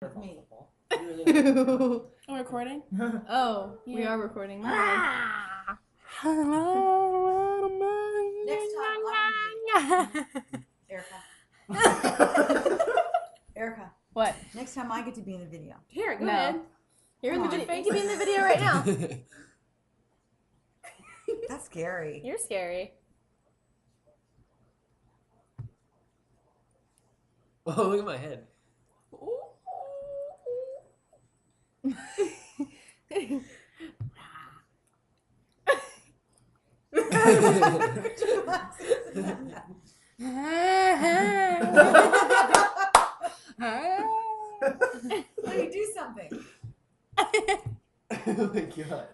with me. We're recording? Oh, Yeah. we are recording. Next time, Erica. Erica. What? Next time I get to be in the video. Here, go No. ahead. You're in Come the on. video. You can be in the video right now. That's scary. You're scary. Oh, look at my head. Let me do something. Oh my god.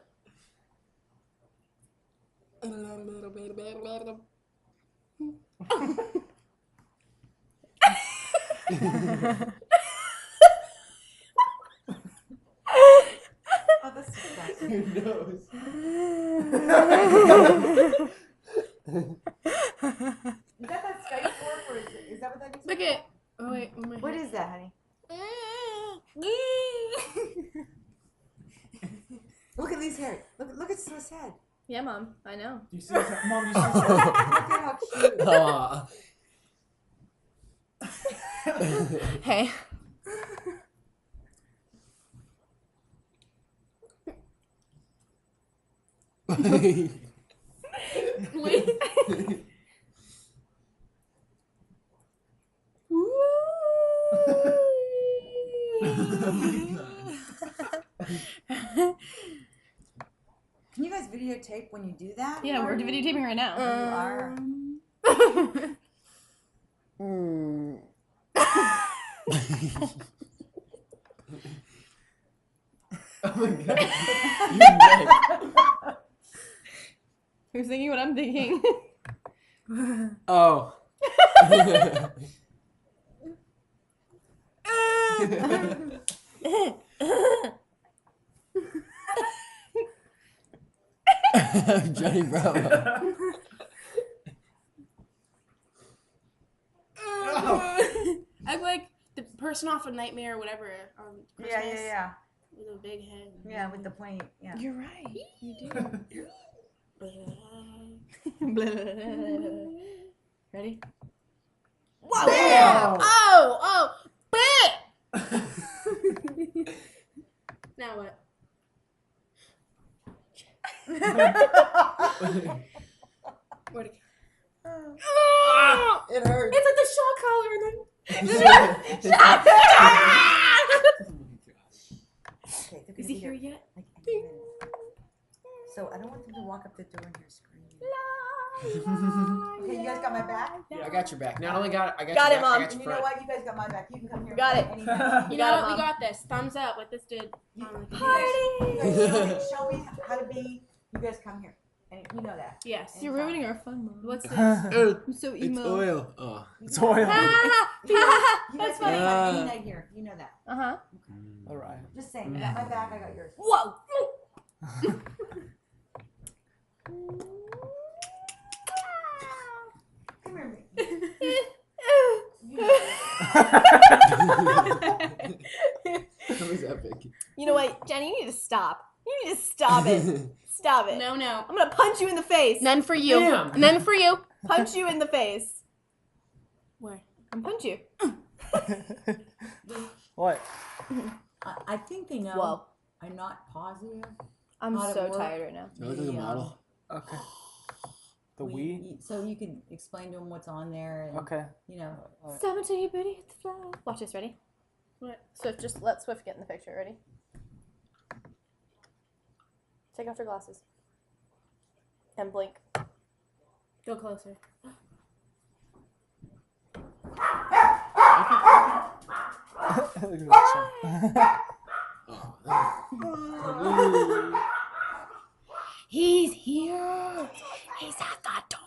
Oh, that's disgusting. Your nose. Is that Skype fork or is that what that is? Look at. Oh, wait. Oh, my What head. is that, honey? Look at Lee's hair. Look at Swiss head. Yeah, Mom. I know. You see what's Mom, you see what's Look at how cute. Aw. Hey. Wait. Can you guys videotape when you do that? Yeah, we're videotaping right now. You are. Oh my god. Your neck. Who's thinking what I'm thinking? Oh. Johnny Bravo. Act like the person off a Nightmare or whatever on Christmas. Yeah. With a big head. Yeah, with the pointy. Yeah. You're right. You do. Ready? Whoa! Bam! Oh! Bam! Now what? Where'd it go? It hurts. It's like the shock collar and then. Okay, they're Is gonna he be here yet? like any minute. So I don't want them to walk up the door and hear screaming. Okay, you guys got my back? I got your back. Not only got I got, Got your it, back, Mom. I got And your you know front. what? You guys got my back. You can come here. Got it. Anytime. You got know it, what? We Mom. got this. Thumbs up, like this did. You, Party! you guys show me how to be. You guys come here. And you know that. Yes. You're ruining our fun, Mom. What's this? I'm so It's emo. oil. Oh. It's oil. You guys That's got funny. any night here. You know that. Uh-huh. Alright. Just saying. You got my back. I got yours. Whoa! Come here, me. That was epic. You know what, Jenny? You need to stop. You need to stop it. Stop it. No. I'm gonna punch you in the face. None for you. Bam. None for you. Punch you in the face. Where? I'm punch you. What? I think they know. Whoa. I'm not positive. I'm How to so work. tired right now. Do I look like a model? Okay. The we? So you can explain to them what's on there. And, Okay. You know. Stop until your booty hits the floor. Watch this. Ready? What? Swift, just let Swift get in the picture. Ready? Take off your glasses. And blink. Go closer. Look at that. Oh. He's here. He's at the door.